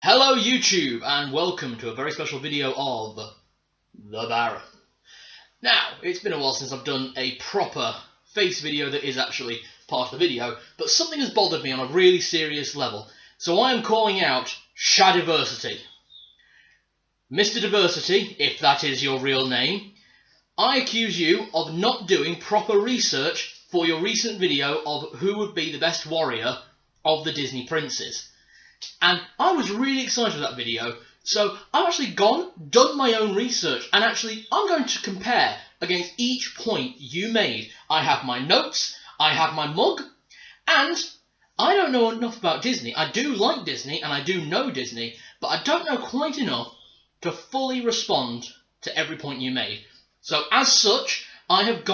Hello YouTube, and welcome to a very special video of The Baron. Now, it's been a while since I've done a proper face video that is actually part of the video, but something has bothered me on a really serious level, so I am calling out Shadiversity. Mr. Diversity, if that is your real name, I accuse you of not doing proper research for your recent video of who would be the best warrior of the Disney princes. And I was really excited with that video, so I've actually done my own research, and actually I'm going to compare against each point you made. I have my notes, I have my mug, and I don't know enough about Disney. I do like Disney, and I do know Disney, but I don't know quite enough to fully respond to every point you made. So as such, I have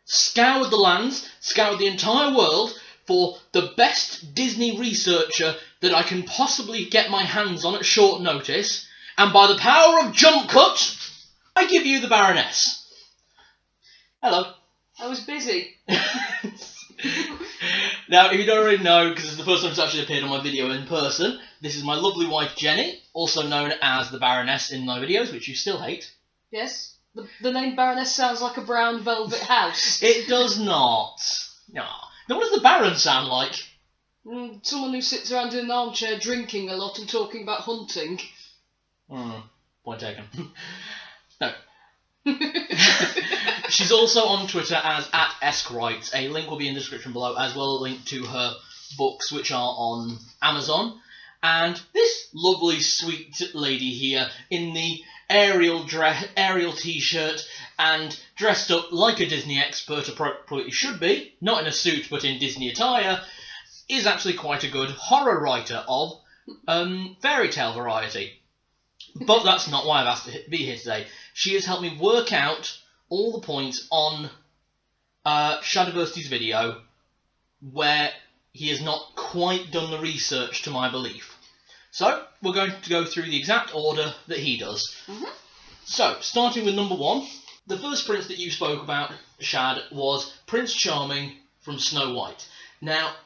scoured the lands, scoured the entire world, for the best Disney researcher that I can possibly get my hands on at short notice, and by the power of jump cut, I give you the Baroness. Hello. I was busy. Now, if you don't already know, because it's the first time it's actually appeared on my video in person, this is my lovely wife Jenny, also known as the Baroness in my videos, which you still hate. Yes, the name Baroness sounds like a brown velvet house. It does not. No. Now, what does the Baron sound like? Someone who sits around in an armchair drinking a lot and talking about hunting. Point taken. No. She's also on Twitter as @eskwrites. A link will be in the description below, as well as a link to her books, which are on Amazon. And this lovely, sweet lady here in the Ariel t-shirt and dressed up like a Disney expert appropriately should be, not in a suit but in Disney attire, is actually quite a good horror writer of fairy tale variety. But that's not why I've asked her to be here today. She has helped me work out all the points on Shadiversity's video where he has not quite done the research to my belief. So, we're going to go through the exact order that he does. So, starting with number 1, the first prince that you spoke about, Shad, was Prince Charming from Snow White. Now,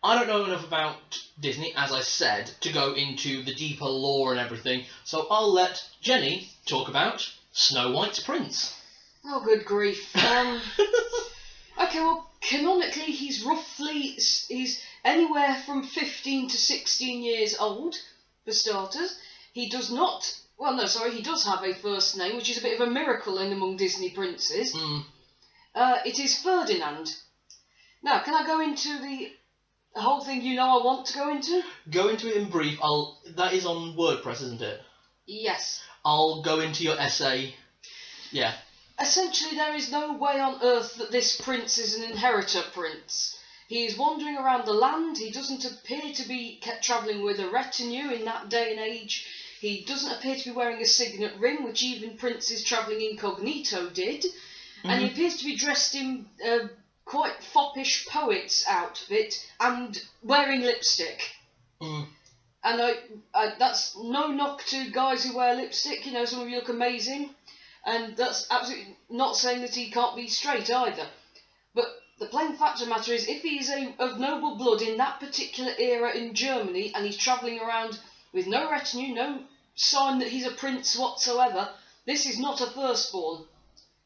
I don't know enough about Disney, as I said, to go into the deeper lore and everything, so I'll let Jenny talk about Snow White's prince. Oh, good grief. Okay, well, canonically, he's anywhere from 15 to 16 years old, for starters. He does not... Well, no, sorry, he does have a first name, which is a bit of a miracle in among Disney princes. It is Ferdinand. Now, can I go into the whole thing I want to go into? Go into it in brief. That is on WordPress, isn't it? Yes. I'll go into your essay. Yeah. Essentially, there is no way on earth that this prince is an inheritor prince. He is wandering around the land. He doesn't appear to be travelling with a retinue in that day and age. He doesn't appear to be wearing a signet ring, which even princes travelling incognito did. And he appears to be dressed in quite foppish poet's outfit and wearing lipstick. And that's no knock to guys who wear lipstick. You know, some of you look amazing. And that's absolutely not saying that he can't be straight either. But the plain fact of the matter is, if he is of noble blood in that particular era in Germany, and he's travelling around with no retinue, no sign that he's a prince whatsoever, this is not a firstborn.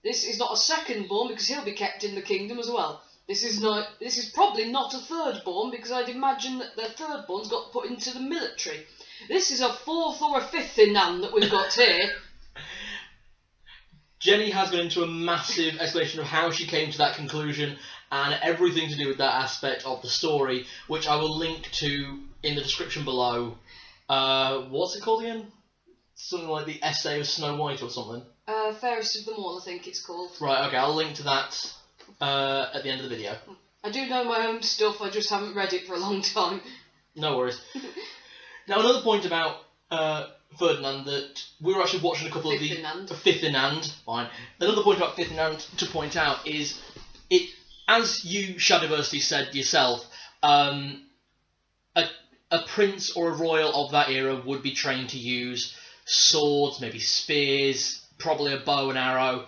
This is not a secondborn, because he'll be kept in the kingdom as well. This is probably not a thirdborn, because I'd imagine that the thirdborn's got put into the military. This is a fourth or a fifth in Nan that we've got here. Jenny has gone into a massive explanation of how she came to that conclusion and everything to do with that aspect of the story, which I will link to in the description below. What's it called again? Something like the Essay of Snow White or something. Fairest of them all, I think it's called. Right, okay, I'll link to that at the end of the video. I do know my own stuff, I just haven't read it for a long time. No worries. Now, another point about Ferdinand that we were actually watching a couple of the Ferdinand. Fine. Another point about Ferdinand to point out is as you Shadiversity said yourself, a prince or a royal of that era would be trained to use swords, maybe spears, probably a bow and arrow,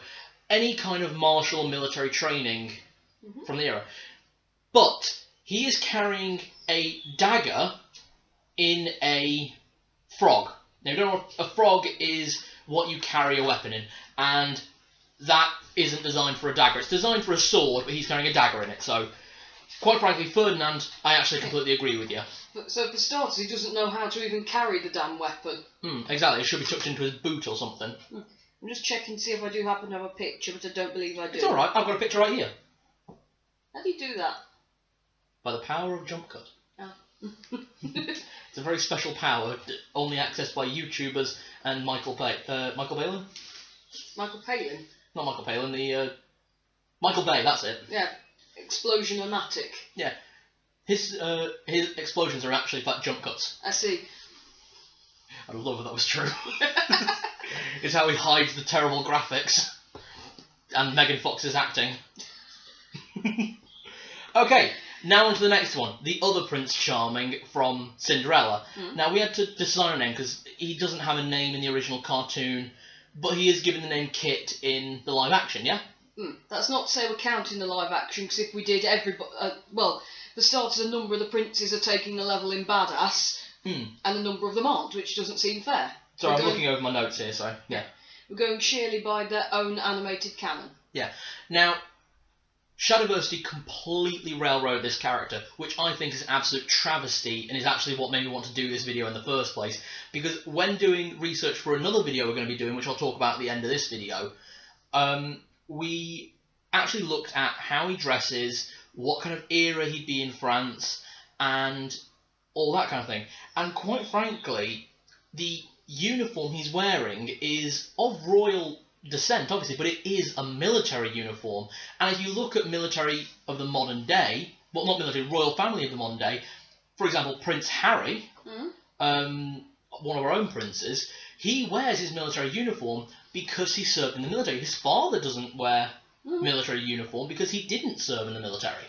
any kind of martial or military training from the era. But he is carrying a dagger in a frog. Now, you don't know what a frog is, what you carry a weapon in, and that isn't designed for a dagger. It's designed for a sword, but he's carrying a dagger in it. So, quite frankly, Ferdinand, I actually completely agree with you. So for starters, he doesn't know how to even carry the damn weapon. Exactly. It should be tucked into his boot or something. I'm just checking to see if I do happen to have a picture, but I don't believe I do. It's alright, I've got a picture right here. How do you do that? By the power of jump cut. Oh. It's a very special power, only accessed by YouTubers and Michael Palin? Michael Palin? Not Michael Palin, Michael Bay, that's it. Yeah, Explosion-o-matic. Yeah. His explosions are actually flat jump cuts. I see. I'd love if that was true. It's how he hides the terrible graphics and Megan Fox's acting. Okay, now on to the next one. The other Prince Charming from Cinderella. Now, we had to decide a name because he doesn't have a name in the original cartoon, but he is given the name Kit in the live action, yeah? That's not to say we're counting the live action, because if we did, well, for starters, a number of the princes are taking the level in Badass, and a number of them aren't, which doesn't seem fair. So I'm looking over my notes here, so, yeah. We're going sheerly by their own animated canon. Yeah. Now, Shadiversity completely railroaded this character, which I think is an absolute travesty, and is actually what made me want to do this video in the first place, because when doing research for another video we're going to be doing, which I'll talk about at the end of this video, we actually looked at how he dresses, what kind of era he'd be in France, and all that kind of thing. And quite frankly, the uniform he's wearing is of royal descent, obviously, but it is a military uniform. And if you look at military of the modern day, well, not military, royal family of the modern day, for example, Prince Harry, one of our own princes, he wears his military uniform because he served in the military. His father doesn't wear military uniform because he didn't serve in the military.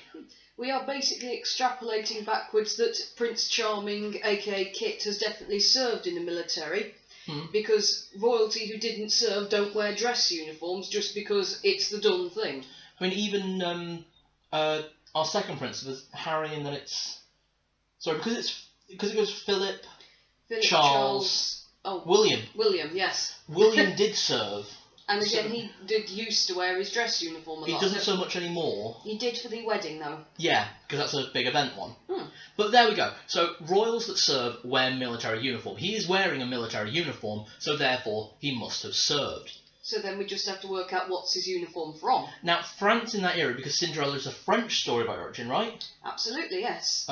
We are basically extrapolating backwards that Prince Charming, aka Kit, has definitely served in the military, because royalty who didn't serve don't wear dress uniforms just because it's the done thing. I mean, even our second prince was Harry, and then it's... Sorry, because it goes Philip, Charles... Oh, William. William, yes. William did serve. And again, he did used to wear his dress uniform a lot. He doesn't so much anymore. He did for the wedding, though. Yeah, because that's a big event one. But there we go. So, royals that serve wear military uniform. He is wearing a military uniform, so therefore he must have served. So then we just have to work out what's his uniform from. Now, France in that era, because Cinderella is a French story by origin, right? Absolutely, yes.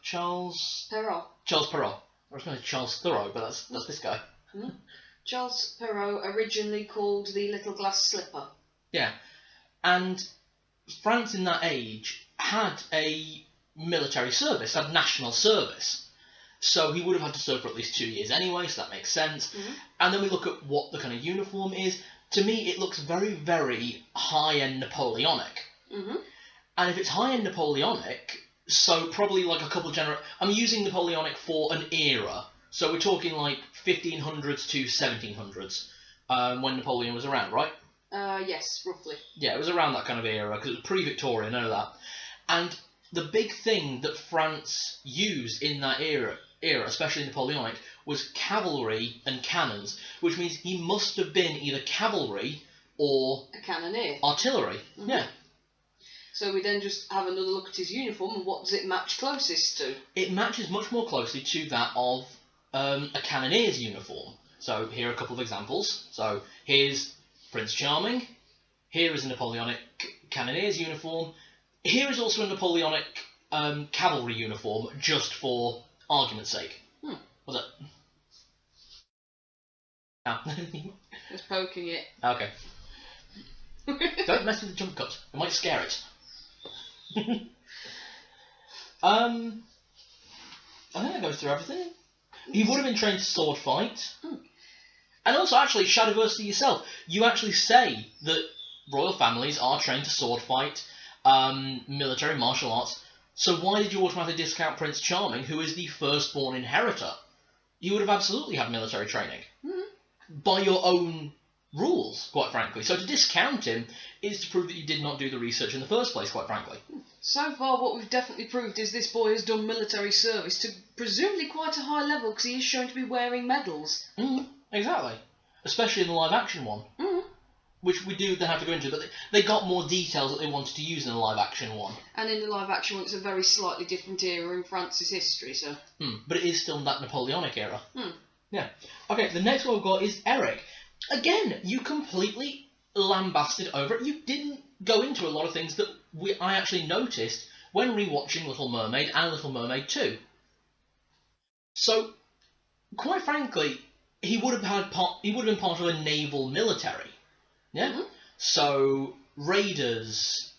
Charles Perrault. Charles Perrault. I was going to say Charles Thoreau, but that's this guy. Charles Perrault, originally called the Little Glass Slipper. Yeah. And France in that age had a military service, had national service. So he would have had to serve for at least 2 years anyway, so that makes sense. And then we look at what the kind of uniform is. To me, it looks very, very high-end Napoleonic. And if it's high-end Napoleonic, so probably like a couple of I'm using Napoleonic for an era. So we're talking like 1500s to 1700s, when Napoleon was around, right? Yes, roughly. Yeah, it was around that kind of era, because it was pre-Victorian, I know that. And the big thing that France used in that era, especially Napoleonic, was cavalry and cannons, which means he must have been either cavalry or... a cannoneer. Artillery, yeah. So we then just have another look at his uniform, and what does it match closest to? It matches much more closely to that of a cannoneer's uniform. So here are a couple of examples. So here's Prince Charming. Here is a Napoleonic cannoneer's uniform. Here is also a Napoleonic cavalry uniform, just for argument's sake. Was it? No. Just poking it. Okay. Don't mess with the jump cut. It might scare it. I think that goes through everything. He would have been trained to sword fight. And also, actually, Shadiversity yourself, you actually say that royal families are trained to sword fight, military, martial arts. So why did you automatically discount Prince Charming, who is the firstborn inheritor? You would have absolutely had military training. By your own rules, quite frankly. So to discount him is to prove that you did not do the research in the first place, quite frankly. So far, what we've definitely proved is this boy has done military service to presumably quite a high level, because he is shown to be wearing medals. Exactly. Especially in the live-action one. Which we do then have to go into, but they got more details that they wanted to use in the live-action one. And in the live-action one, it's a very slightly different era in France's history, so... But it is still that Napoleonic era. Yeah. Okay, the next one we've got is Eric. Again, you completely lambasted over it. You didn't go into a lot of things that I actually noticed when rewatching Little Mermaid and Little Mermaid 2. So, quite frankly, he would have been part of a naval military. Yeah? So, raiders,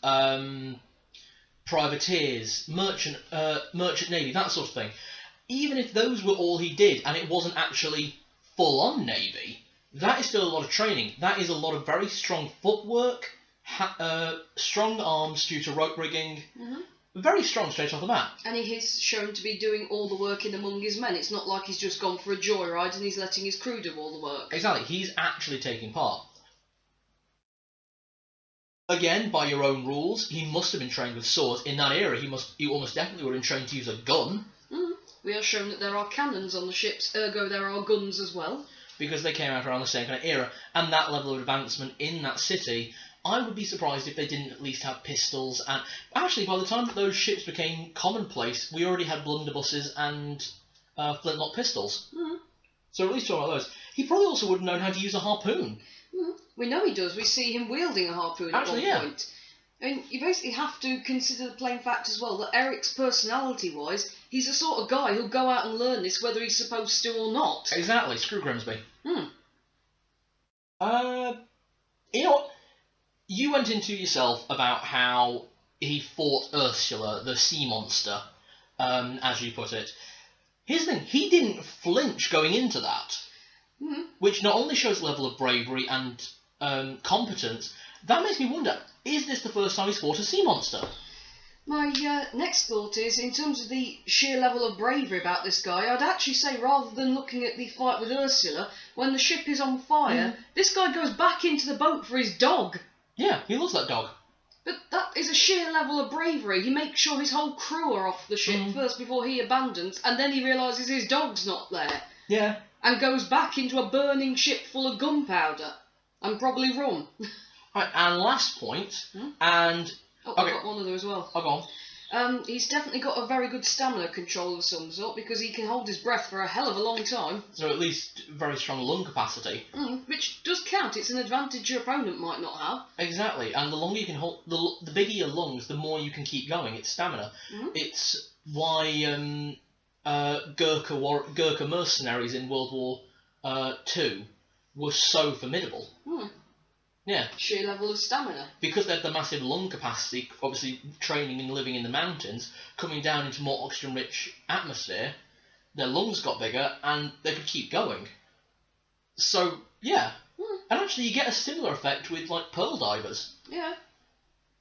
privateers, merchant navy, that sort of thing. Even if those were all he did, and it wasn't actually full-on navy, that is still a lot of training. That is a lot of very strong footwork, strong arms due to rope rigging. Very strong straight off the bat. And he is shown to be doing all the work in among his men. It's not like he's just gone for a joyride and he's letting his crew do all the work. Exactly. He's actually taking part. Again, by your own rules, he must have been trained with swords. In that era, he almost definitely would have been trained to use a gun. We are shown that there are cannons on the ships, ergo there are guns as well. Because they came out around the same kind of era, and that level of advancement in that city, I would be surprised if they didn't at least have pistols. And actually, by the time that those ships became commonplace, we already had blunderbusses and flintlock pistols. So at least talking about those. He probably also would have known how to use a harpoon. We know he does. We see him wielding a harpoon at one point. I mean, you basically have to consider the plain fact as well that Eric's personality-wise, he's the sort of guy who'll go out and learn this whether he's supposed to or not. Exactly. Screw Grimsby. You know what? You went into yourself about how he fought Ursula, the sea monster, as you put it. Here's the thing. He didn't flinch going into that. Which not only shows a level of bravery and competence, that makes me wonder, is this the first time he's fought a sea monster? My next thought is, in terms of the sheer level of bravery about this guy, I'd actually say rather than looking at the fight with Ursula, when the ship is on fire, this guy goes back into the boat for his dog. Yeah, he loves that dog. But that is a sheer level of bravery. He makes sure his whole crew are off the ship first before he abandons, and then he realises his dog's not there. Yeah. And goes back into a burning ship full of gunpowder. And probably rum. Right, and last point, and... Oh, I've got one other as well. Oh, go on. He's definitely got a very good stamina control of some sort, because he can hold his breath for a hell of a long time. So at least very strong lung capacity. Which does count. It's an advantage your opponent might not have. Exactly, and the longer you can hold... The bigger your lungs, the more you can keep going. It's stamina. It's why Gurkha mercenaries in World War II were so formidable. Yeah. Sheer level of stamina. Because they had the massive lung capacity, obviously training and living in the mountains, coming down into more oxygen-rich atmosphere, their lungs got bigger and they could keep going. So, yeah. And actually you get a similar effect with, like, pearl divers. Yeah.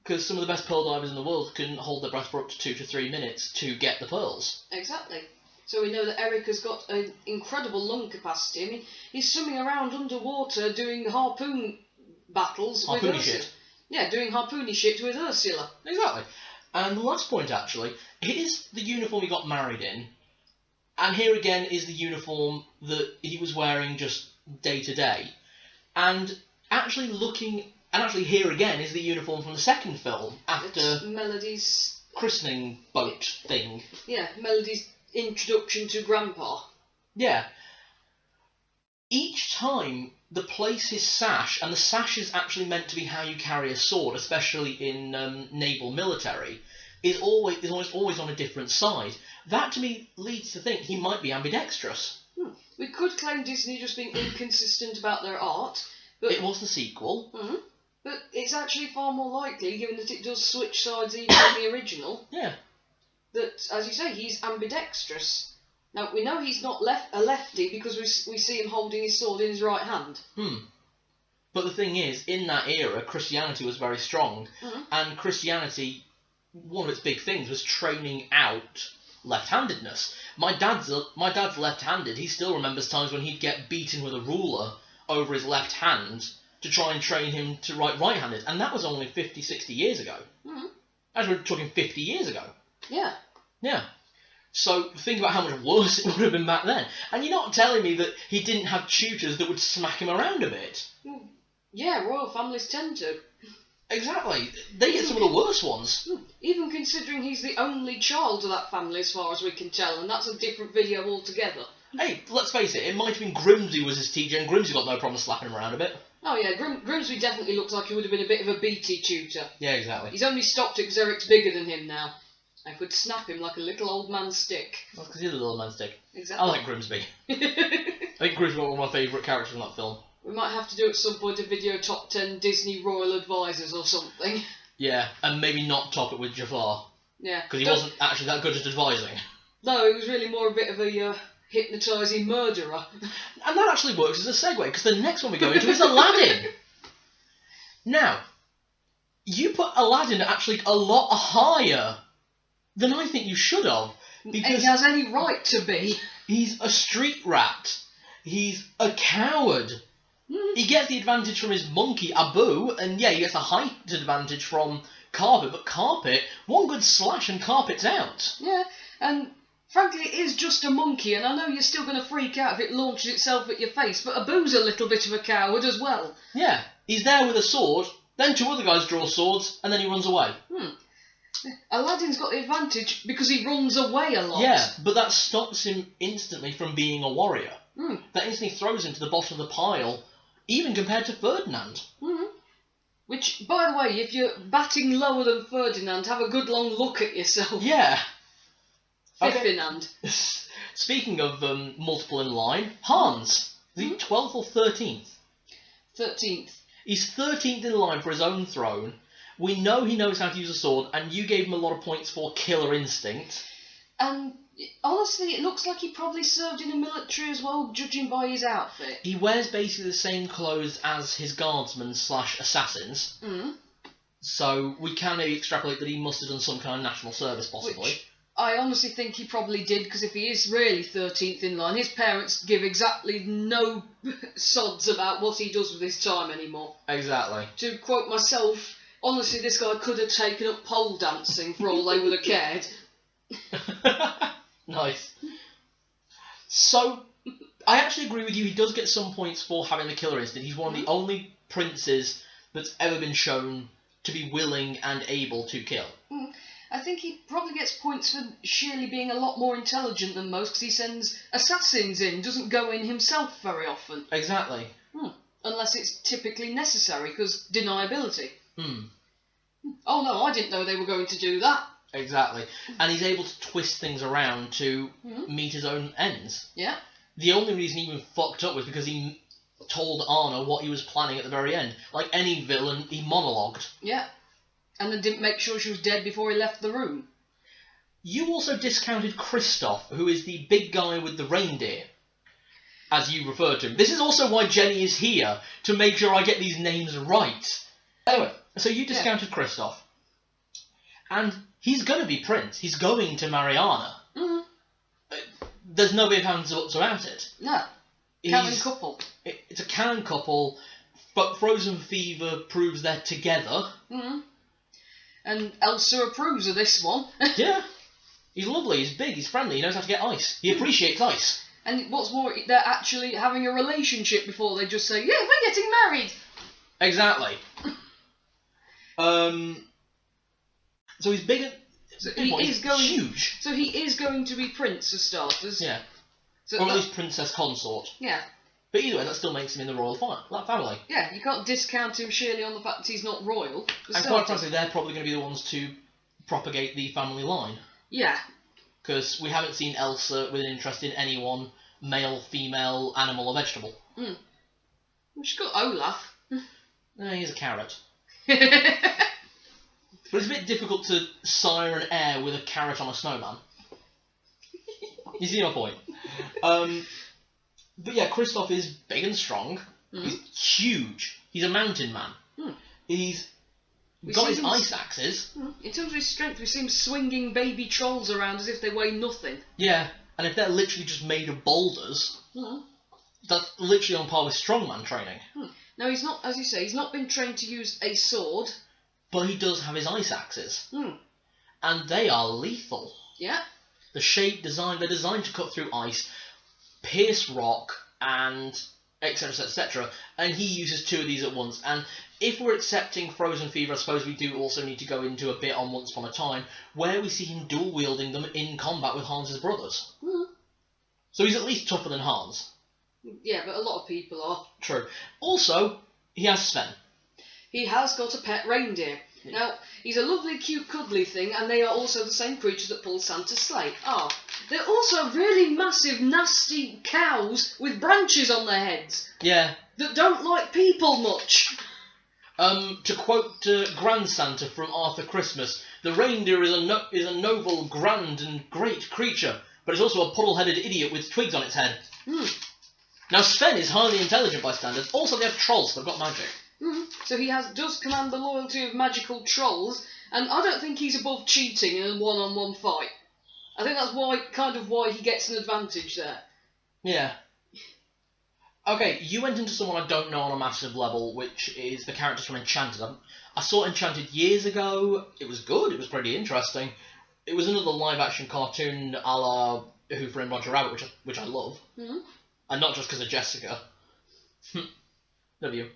Because some of the best pearl divers in the world can hold their breath for up to 2 to 3 minutes to get the pearls. Exactly. So we know that Eric has got an incredible lung capacity. I mean, he's swimming around underwater doing harpoon battles with Ursula. Yeah, doing harpoony shit with Ursula. Exactly. And the last point, actually, is the uniform he got married in. And here again is the uniform that he was wearing just day to day. And actually here again is the uniform from the second film after it's Melody's christening boat thing. Yeah, Melody's introduction to Grandpa. Yeah. Each time the place is sash, and the sash is actually meant to be how you carry a sword, especially in naval military, is always on a different side. That to me leads to think he might be ambidextrous. We could claim Disney just being inconsistent about their art, but it was the sequel. But it's actually far more likely, given that it does switch sides even in the original. Yeah. That, as you say, he's ambidextrous. Now, we know he's not a lefty because we see him holding his sword in his right hand. But the thing is, in that era, Christianity was very strong. And Christianity, one of its big things was training out left-handedness. My dad's left-handed. He still remembers times when he'd get beaten with a ruler over his left hand to try and train him to write right-handed, and that was only 50, 60 years ago. Mm-hmm. As we're talking 50 years ago. Yeah. Yeah. So think about how much worse it would have been back then. And you're not telling me that he didn't have tutors that would smack him around a bit. Yeah, royal families tend to. Exactly. They get some of the worst ones. Even considering he's the only child of that family as far as we can tell, and that's a different video altogether. Hey, let's face it have been Grimsby was his teacher, and Grimsby got no problem slapping him around a bit. Oh yeah, Grimsby definitely looks like he would have been a bit of a BT tutor. Yeah, exactly. He's only stopped it because Eric's bigger than him now. I could snap him like a little old man's stick. That's because he's a little man's stick. Exactly. I like Grimsby. I think Grimsby was one of my favourite characters in that film. We might have to do at some point a video top 10 Disney royal advisors or something. Yeah, and maybe not top it with Jafar. Yeah. Because he wasn't actually that good at advising. No, he was really more a bit of a hypnotising murderer. And that actually works as a segue, because the next one we go into is Aladdin. Now, you put Aladdin actually a lot higher than I think you should have. Because he has any right to be. He's a street rat. He's a coward. He gets the advantage from his monkey, Abu, and yeah, he gets a height advantage from Carpet, but Carpet, one good slash and Carpet's out. Yeah, and frankly it is just a monkey, and I know you're still going to freak out if it launches itself at your face, but Abu's a little bit of a coward as well. Yeah, he's there with a sword, then two other guys draw swords, and then he runs away. Aladdin's got the advantage because he runs away a lot. Yeah, but that stops him instantly from being a warrior. That instantly throws him to the bottom of the pile, even compared to Ferdinand. Which, by the way, if you're batting lower than Ferdinand, have a good long look at yourself. Yeah. Ferdinand. Okay. Speaking of multiple in line, Hans. Is he 12th or 13th? 13th. He's 13th in line for his own throne. We know he knows how to use a sword, and you gave him a lot of points for killer instinct. And honestly, it looks like he probably served in the military as well, judging by his outfit. He wears basically the same clothes as his guardsmen / assassins. So we can maybe extrapolate that he must have done some kind of national service, possibly. Which I honestly think he probably did, because if he is really 13th in line, his parents give exactly no sods about what he does with his time anymore. Exactly. To quote myself, honestly, this guy could have taken up pole dancing for all they would have cared. Nice. So, I actually agree with you, he does get some points for having the killer instinct. He's one of the only princes that's ever been shown to be willing and able to kill. I think he probably gets points for sheerly being a lot more intelligent than most, because he sends assassins in, doesn't go in himself very often. Exactly. Unless it's typically necessary, because deniability. Oh no, I didn't know they were going to do that. Exactly. And he's able to twist things around to meet his own ends. Yeah. The only reason he even fucked up was because he told Anna what he was planning at the very end. Like any villain, he monologued. Yeah. And then didn't make sure she was dead before he left the room. You also discounted Kristoff, who is the big guy with the reindeer, as you referred to him. This is also why Jenny is here, to make sure I get these names right. Anyway, so you discounted Kristoff. And he's going to be Prince. He's going to marry Anna. There's no way of hands about it. No. Canon couple. It's a canon couple, but Frozen Fever proves they're together. And Elsa approves of this one. Yeah. He's lovely, he's big, he's friendly, he knows how to get ice. He appreciates ice. And what's more, they're actually having a relationship before they just say, yeah, we're getting married. Exactly. So he's bigger. So he's huge. So he is going to be Prince for starters. Yeah. So or at least Princess Consort. Yeah. But either way, that still makes him in the royal family. Yeah, you can't discount him sheerly on the fact that he's not royal. And quite frankly, they're probably going to be the ones to propagate the family line. Yeah. Because we haven't seen Elsa with an interest in anyone, male, female, animal or vegetable. She's got Olaf. He's a carrot. But it's a bit difficult to sire an heir with a carrot on a snowman. You see my point? But yeah, Kristoff is big and strong. He's huge. He's a mountain man. He's got his ice axes. In terms of his strength, we see him swinging baby trolls around as if they weigh nothing. Yeah, and if they're literally just made of boulders, that's literally on par with strongman training. Now, he's not, as you say, he's not been trained to use a sword. But he does have his ice axes. Hmm. And they are lethal. Yeah. The shape design, they're designed to cut through ice, pierce rock, and etc, etc. And he uses 2 of these at once. And if we're accepting Frozen Fever, I suppose we do also need to go into a bit on Once Upon a Time, where we see him dual-wielding them in combat with Hans' brothers. Hmm. So he's at least tougher than Hans. Yeah, but a lot of people are. True. Also, he has Sven. He has got a pet reindeer. Yeah. Now, he's a lovely, cute, cuddly thing, and they are also the same creatures that pull Santa's sleigh. They're also really massive, nasty cows with branches on their heads. Yeah. That don't like people much. To quote Grand Santa from Arthur Christmas, the reindeer is a noble, grand, and great creature, but it's also a puddle-headed idiot with twigs on its head. Hmm. Now, Sven is highly intelligent by standards. Also, they have trolls, so they've got magic. So he does command the loyalty of magical trolls, and I don't think he's above cheating in a one-on-one fight. I think that's why he gets an advantage there. Yeah. Okay, you went into someone I don't know on a massive level, which is the characters from Enchanted. I saw Enchanted years ago. It was good. It was pretty interesting. It was another live-action cartoon a la Who Framed Roger Rabbit, which I love. Mm-hmm. And not just because of Jessica. Love you.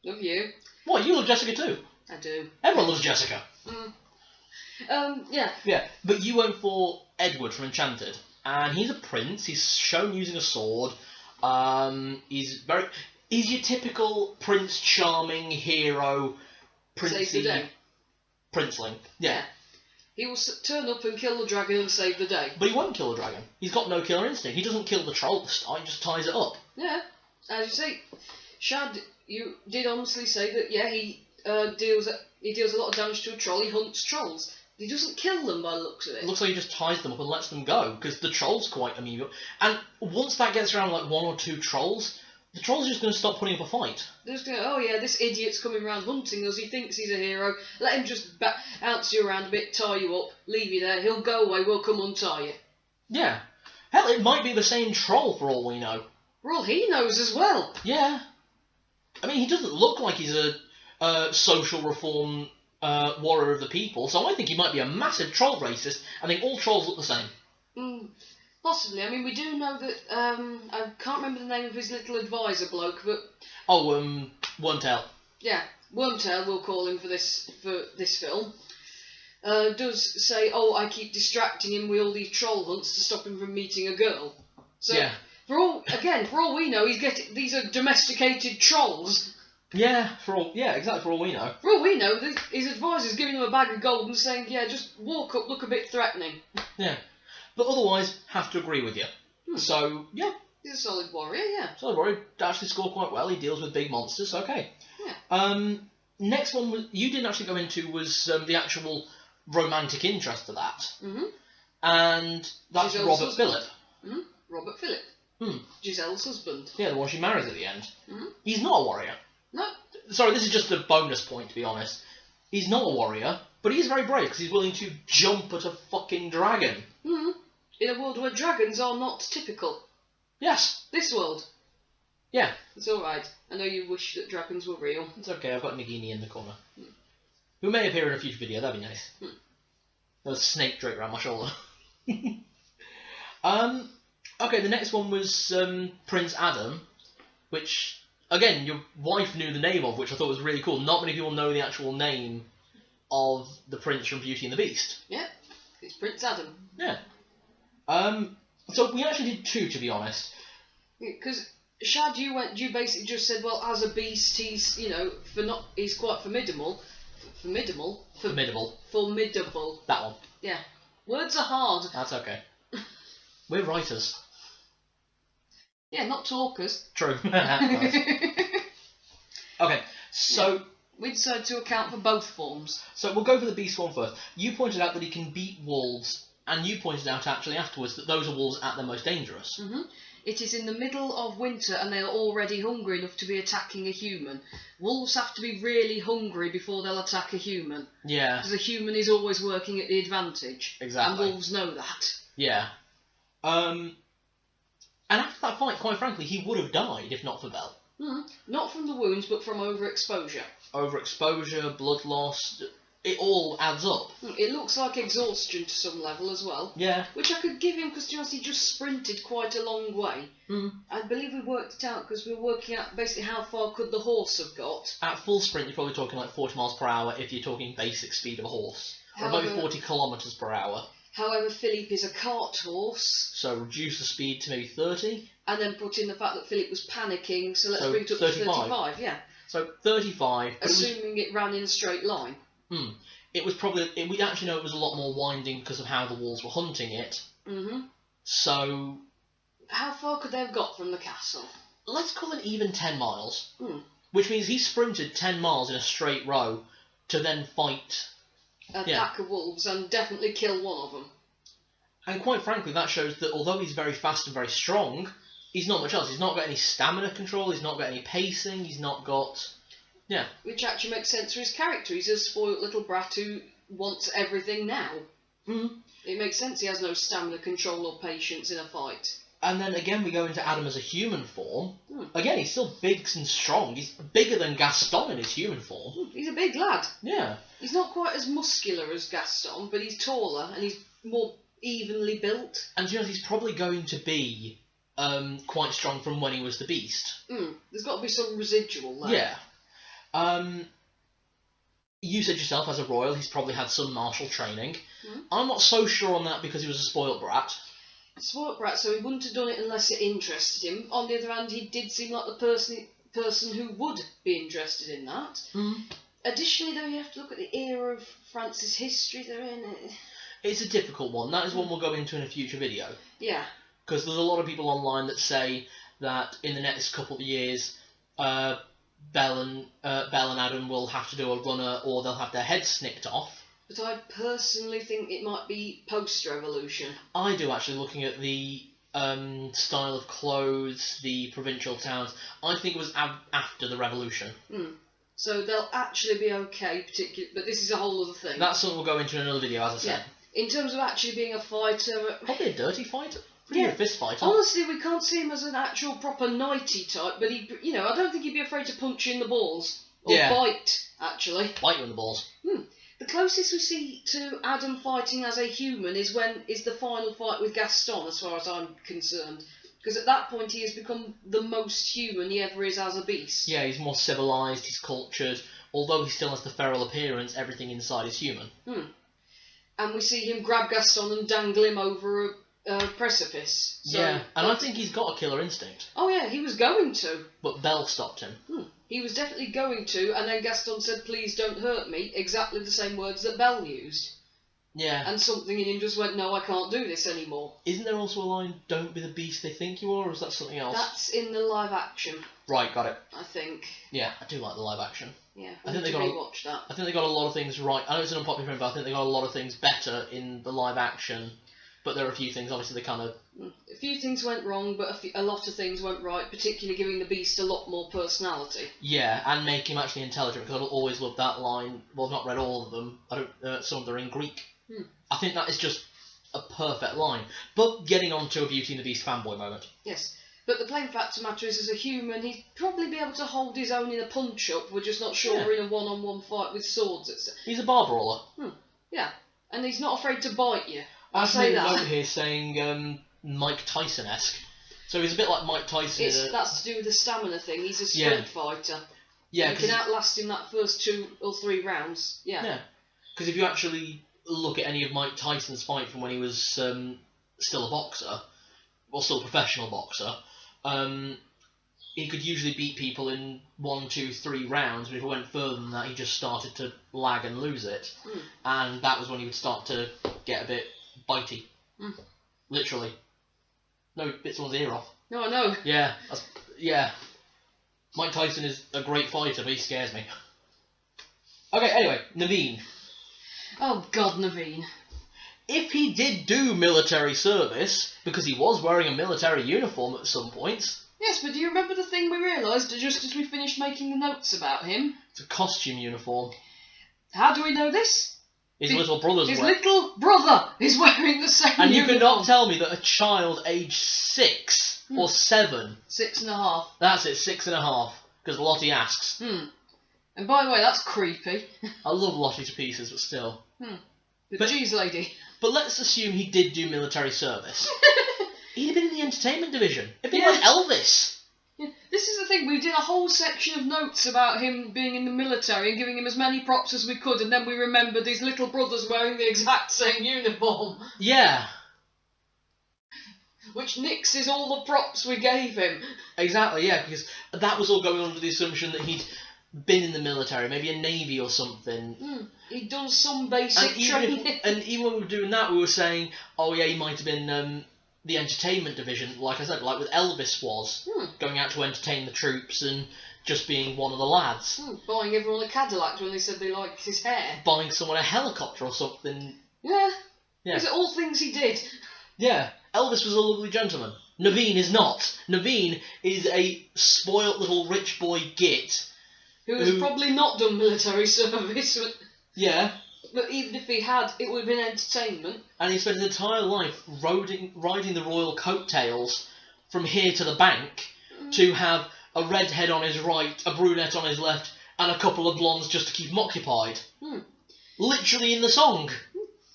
Love you. What, you love Jessica too? I do. Everyone loves Jessica. Yeah. Yeah, but you went for Edward from Enchanted. And he's a prince. He's shown using a sword. He's your typical Prince Charming hero, princey, Save the day. princeling. Yeah. He will turn up and kill the dragon and save the day. But he won't kill the dragon. He's got no killer instinct. He doesn't kill the troll at the start, he just ties it up. Yeah. As you say, Shad, you did honestly say that, yeah, he deals a lot of damage to a troll. He hunts trolls. He doesn't kill them by the looks of it. It looks like he just ties them up and lets them go, because the troll's quite amiable. And once that gets around like 1 or 2 trolls, the trolls are just going to stop putting up a fight. They're just going, oh yeah, this idiot's coming around hunting us, he thinks he's a hero, let him just bounce you around a bit, tie you up, leave you there, he'll go away, we'll come untie you. Yeah. Hell, it might be the same troll for all we know. For all he knows as well. Yeah. I mean, he doesn't look like he's a social reform warrior of the people, so I think he might be a massive troll racist. I think all trolls look the same. Possibly. I mean, we do know that, I can't remember the name of his little advisor bloke, but... Oh, Wormtail. Yeah, Wormtail, we'll call him for this film. Does say, oh, I keep distracting him with all these troll hunts to stop him from meeting a girl. So, yeah. For all we know, these are domesticated trolls. Yeah, exactly, for all we know. For all we know, his advisor's giving him a bag of gold and saying, yeah, just walk up, look a bit threatening. Yeah. But otherwise, have to agree with you. So, yeah. He's a solid warrior, yeah. Solid warrior, actually scored quite well. He deals with big monsters, okay. Yeah. Next one you didn't actually go into was the actual romantic interest of that. Mm-hmm. And that's Giselle's Robert husband. Phillip. Mm-hmm. Robert Phillip. Giselle's husband. Yeah, the one she marries at the end. Mm-hmm. He's not a warrior. No. Sorry, this is just a bonus point, to be honest. He's not a warrior, but he is very brave because he's willing to jump at a fucking dragon. Mm-hmm. In a world where dragons are not typical. Yes. This world. Yeah. It's alright. I know you wish that dragons were real. It's okay, I've got Nagini in the corner. Who may appear in a future video, that'd be nice. There's a snake draped around my shoulder. Okay, the next one was Prince Adam, which, again, your wife knew the name of, which I thought was really cool. Not many people know the actual name of the prince from Beauty and the Beast. Yeah, it's Prince Adam. Yeah. So we actually did 2, to be honest. Because Shad, you basically just said, well, as a beast, he's, he's quite formidable. Formidable. That one. Yeah. Words are hard. That's okay. We're writers. Yeah, not talkers. True. Okay, so... Yeah. We decided to account for both forms. So we'll go for the beast one first. You pointed out that he can beat wolves, and you pointed out actually afterwards that those are wolves at their most dangerous. Mm-hmm. It is in the middle of winter and they are already hungry enough to be attacking a human. Wolves have to be really hungry before they'll attack a human. Yeah. Because a human is always working at the advantage. Exactly. And wolves know that. Yeah. And after that fight, quite frankly, he would have died if not for Belle. Not from the wounds, but from overexposure. Overexposure, blood loss, it all adds up. It looks like exhaustion to some level as well. Yeah. Which I could give him because, to be honest, he just sprinted quite a long way. I believe we worked it out because we were working out basically how far could the horse have got. At full sprint, you're probably talking like 40 miles per hour if you're talking basic speed of a horse. Or maybe 40 kilometres per hour. However, Philippe is a cart horse. So reduce the speed to maybe 30. And then put in the fact that Philippe was panicking, so let's bring it up 35. to 35, yeah. So 35. Assuming it ran in a straight line. It was probably... we actually know it was a lot more winding because of how the wolves were hunting it. So... How far could they have got from the castle? Let's call it even 10 miles. Which means he sprinted 10 miles in a straight row to then fight... a pack of wolves and definitely kill one of them. And quite frankly, that shows that although he's very fast and very strong, he's not much else. He's not got any stamina control, he's not got any pacing, he's not got... Yeah. Which actually makes sense for his character. He's a spoilt little brat who wants everything now. It makes sense he has no stamina control or patience in a fight. And then again we go into Adam as a human form. Again, he's still big and strong. He's bigger than Gaston in his human form. He's a big lad. Yeah. He's not quite as muscular as Gaston, but he's taller and he's more evenly built. And you know, he's probably going to be quite strong from when he was the Beast. There's got to be some residual there. Yeah. You said yourself, as a royal, he's probably had some martial training. I'm not so sure on that because he was a spoilt brat. Spoilt brat, so he wouldn't have done it unless it interested him. On the other hand, he did seem like the person who would be interested in that. Additionally, though, you have to look at the era of France's history they're in. It's a difficult one. That is one we'll go into in a future video. Yeah. Because there's a lot of people online that say that in the next couple of years, Belle and Adam will have to do a runner or they'll have their heads snipped off. But I personally think it might be post-revolution. I do, actually, looking at the style of clothes, the provincial towns. I think it was after the revolution. So they'll actually be okay, but this is a whole other thing. That's something we'll go into in another video, as I said. In terms of actually being a fighter... Probably a dirty fighter. Pretty good fist fighter. Honestly, we can't see him as an actual proper knighty type, but he, I don't think he'd be afraid to punch you in the balls. Or bite, actually. Bite you in the balls. The closest we see to Adam fighting as a human is the final fight with Gaston, as far as I'm concerned. Because at that point he has become the most human he ever is as a beast. Yeah, he's more civilised, he's cultured. Although he still has the feral appearance, everything inside is human. And we see him grab Gaston and dangle him over a precipice. So, and I think he's got a killer instinct. Oh yeah, he was going to. But Belle stopped him. He was definitely going to, and then Gaston said, "Please don't hurt me," exactly the same words that Belle used. Yeah. And something in him just went, "No, I can't do this anymore." Isn't there also a line, "Don't be the beast they think you are," or is that something else? That's in the live action. Right, got it. I think. Yeah, I do like the live action. Yeah, I think they got rewatch that. I think they got a lot of things right. I know it's an unpopular opinion, but I think they got a lot of things better in the live action. But there are a few things, obviously, they kind of... A few things went wrong, but a lot of things went right, particularly giving the Beast a lot more personality. Yeah, and make him actually intelligent, because I've always loved that line. Well, I've not read all of them. Some of them are in Greek. I think that is just a perfect line. But getting on to a Beauty and the Beast fanboy moment. Yes, but the plain fact of the matter is, as a human, he'd probably be able to hold his own in a punch-up. We're just not sure in a one-on-one fight with swords, etc. He's a bar brawler. Yeah, and he's not afraid to bite you. I say that. Over here saying Mike Tyson-esque. So he's a bit like Mike Tyson. That's to do with the stamina thing. He's a sprint fighter. Yeah, you can outlast him that first 2 or 3 rounds. Yeah. Because if you actually look at any of Mike Tyson's fight from when he was still a boxer, well, still a professional boxer, he could usually beat people in 1, 2, 3 rounds, but if it went further than that, he just started to lag and lose it. And that was when he would start to get a bit bitey. Literally. No, bit someone's ear off. No, I know. Yeah, Mike Tyson is a great fighter, but he scares me. Okay, anyway, Naveen. Oh God, Naveen. If he did do military service, because he was wearing a military uniform at some points... Yes, but do you remember the thing we realised just as we finished making the notes about him? It's a costume uniform. How do we know this? His little brother's wearing... His little brother is wearing the same uniform. And you cannot tell me that a child aged 6 Or 7? 6.5. That's it, 6.5. Because Lottie asks. And by the way, that's creepy. I love Lottie to pieces, but still. But geez, lady. But let's assume he did do military service. He'd have been in the entertainment division. It'd be like Elvis. Yeah, this is the thing, we did a whole section of notes about him being in the military and giving him as many props as we could, and then we remembered his little brother's wearing the exact same uniform. Yeah. Which nixes all the props we gave him. Exactly, yeah, because that was all going under the assumption that he'd been in the military, maybe a navy or something. He'd done some basic training. And even when we were doing that, we were saying, oh yeah, he might have been the entertainment division, like I said, like with Elvis was, going out to entertain the troops and just being one of the lads. Buying everyone a Cadillac when they said they liked his hair. Buying someone a helicopter or something. Yeah. Is it all things he did? Yeah. Elvis was a lovely gentleman. Naveen is not. Naveen is a spoilt little rich boy git. Who has probably not done military service. Yeah. But even if he had, it would have been entertainment. And he spent his entire life riding the royal coattails from here to the bank to have a redhead on his right, a brunette on his left, and a couple of blondes just to keep him occupied. Literally in the song.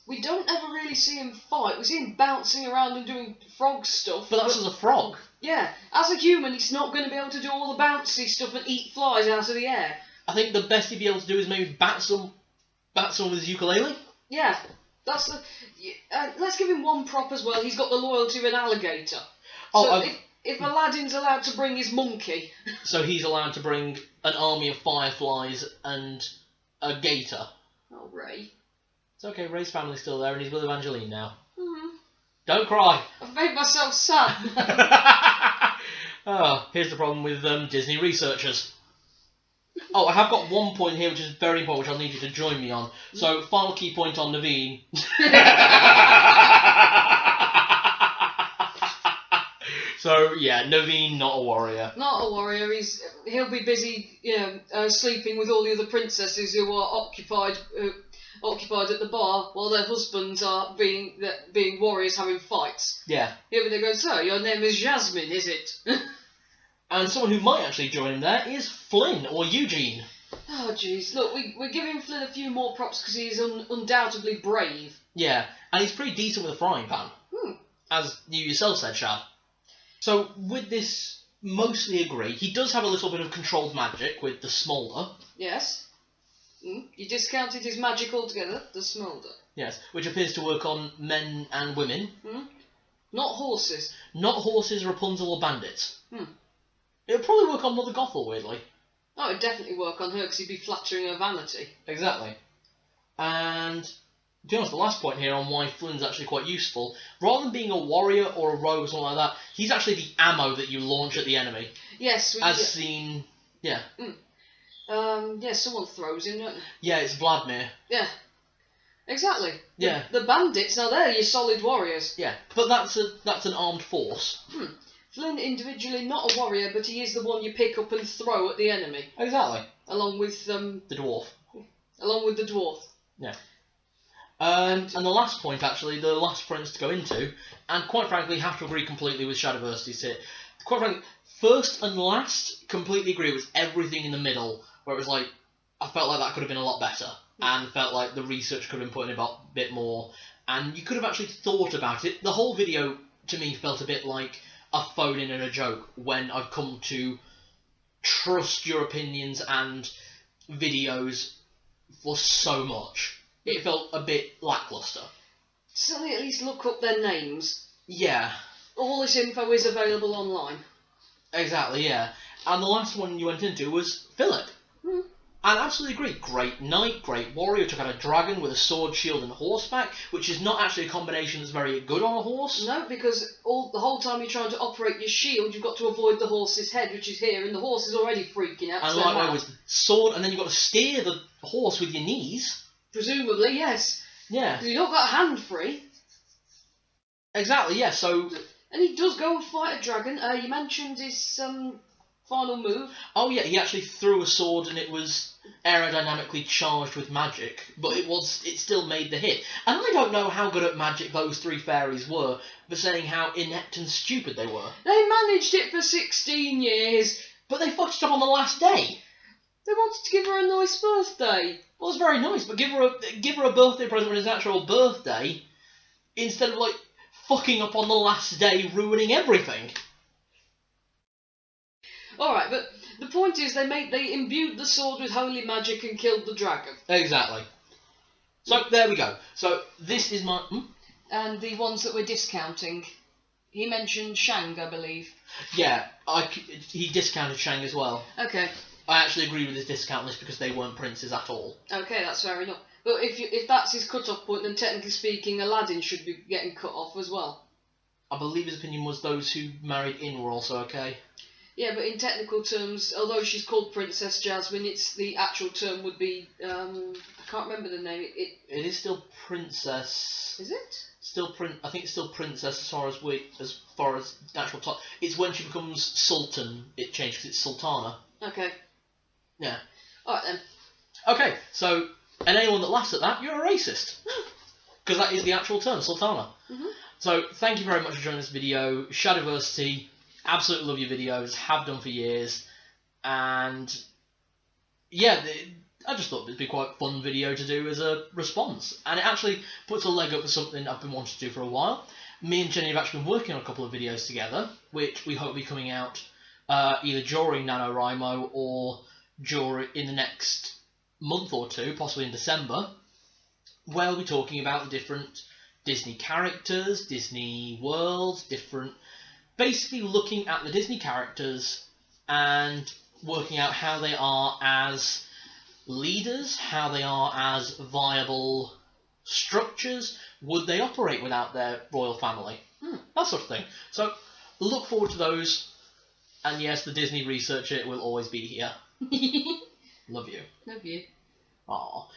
We don't ever really see him fight. We see him bouncing around and doing frog stuff. But that's as a frog. Yeah. As a human, he's not going to be able to do all the bouncy stuff and eat flies out of the air. I think the best he'd be able to do is maybe bat some with his ukulele. Yeah. That's the... let's give him one prop as well. He's got the loyalty of an alligator. So if Aladdin's allowed to bring his monkey... So he's allowed to bring an army of fireflies and a gator. Oh, Ray. It's okay, Ray's family's still there and he's with Evangeline now. Don't cry. I've made myself sad. Here's the problem with Disney researchers. Oh, I have got one point here which is very important, which I'll need you to join me on. So, final key point on Naveen. So, yeah, Naveen, not a warrior. Not a warrior. He'll be busy, sleeping with all the other princesses who are occupied at the bar while their husbands are being warriors having fights. Yeah. Here they go, so your name is Jasmine, is it? And someone who might actually join him there is Flynn, or Eugene. Oh, jeez. Look, we're giving Flynn a few more props because he's undoubtedly brave. Yeah, and he's pretty decent with a frying pan. As you yourself said, Shad. So, with this, mostly agree. He does have a little bit of controlled magic with the smolder. Yes. You discounted his magic altogether, the smolder. Yes, which appears to work on men and women. Not horses. Not horses, Rapunzel or bandits. It'll probably work on Mother Gothel, weirdly. Oh, it'd definitely work on her because he'd be flattering her vanity. Exactly. And, to be honest, the last point here on why Flynn's actually quite useful, rather than being a warrior or a rogue or something like that, he's actually the ammo that you launch at the enemy. Yes. As seen... Yeah. Someone throws him, don't they? Yeah, it's Vladimir. Yeah. Exactly. Yeah. The bandits, now they're your solid warriors. Yeah, but that's an armed force. Flynn individually not a warrior, but he is the one you pick up and throw at the enemy. Exactly. Along with the dwarf. Along with the dwarf. Yeah. And the last point, actually, the last prince to go into, and quite frankly, have to agree completely with Shadiversity here. Quite frankly, first and last, completely agree with everything in the middle, where it was like, I felt like that could have been a lot better, and felt like the research could have been put in a bit more, and you could have actually thought about it. The whole video, to me, felt a bit like a phone-in and a joke, when I've come to trust your opinions and videos for so much. It felt a bit lackluster. Certainly at least look up their names. Yeah. All this info is available online. Exactly, yeah. And the last one you went into was Philip. And I absolutely agree. Great knight, great warrior, took out a dragon with a sword, shield and horseback, which is not actually a combination that's very good on a horse. No, because the whole time you're trying to operate your shield, you've got to avoid the horse's head, which is here, and the horse is already freaking out. And likewise with sword, and then you've got to steer the horse with your knees. Presumably, yes. Yeah. You've not got a hand free. Exactly, yeah, so... And he does go and fight a dragon. You mentioned his final move. Oh yeah, he actually threw a sword and it was aerodynamically charged with magic, but it still made the hit. And I don't know how good at magic those three fairies were, for saying how inept and stupid they were. They managed it for 16 years. But they fucked up on the last day. They wanted to give her a nice birthday. Well, it's very nice, but give her a birthday present when it's actual birthday, instead of like fucking up on the last day, ruining everything. All right, but the point is, they imbued the sword with holy magic and killed the dragon. Exactly. So there we go. So this is my. And the ones that we're discounting, he mentioned Shang, I believe. Yeah, he discounted Shang as well. Okay. I actually agree with his discount list because they weren't princes at all. Okay, that's fair enough. But if that's his cut-off point, then technically speaking, Aladdin should be getting cut off as well. I believe his opinion was those who married in were also okay. Yeah, but in technical terms, although she's called Princess Jasmine, the actual term would be I can't remember the name. It is still princess. Is it? I think it's still princess as far as the actual top. It's when she becomes sultan it changes because it's sultana. Okay. Yeah. Alright then. Okay, so, and anyone that laughs at that, you're a racist. Because that is the actual term, sultana. So, thank you very much for joining this video. Shadiversity, absolutely love your videos, have done for years. And, yeah, I just thought it'd be quite a fun video to do as a response. And it actually puts a leg up for something I've been wanting to do for a while. Me and Jenny have actually been working on a couple of videos together, which we hope will be coming out either during NaNoWriMo or in the next month or two, possibly in December, where we'll be talking about different Disney characters, Disney worlds, basically looking at the Disney characters and working out how they are as leaders, how they are as viable structures, would they operate without their royal family, that sort of thing. So look forward to those, and yes, the Disney researcher will always be here. Love you. Love you. Aww.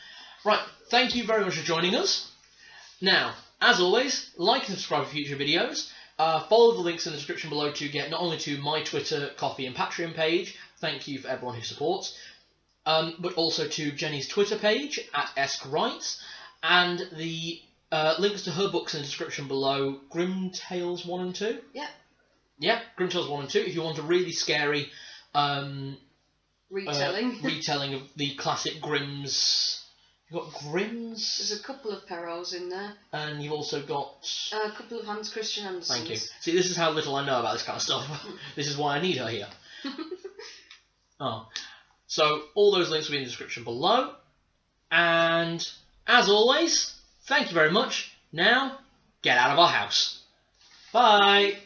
Right, thank you very much for joining us. Now, as always, like and subscribe for future videos. Follow the links in the description below to get not only to my Twitter, Ko-fi and Patreon page, thank you for everyone who supports, but also to Jenny's Twitter page, @EskWrites, and the links to her books in the description below, Grim Tales 1 and 2? Yeah. Yeah, Grim Tales 1 and 2, if you want a really scary retelling of the classic Grimm's. You've got Grimm's. There's a couple of Perraults in there. And you've also got a couple of Hans Christian Andersens. Thank you. See, this is how little I know about this kind of stuff. This is why I need her here. So all those links will be in the description below. And as always, thank you very much. Now, get out of our house. Bye.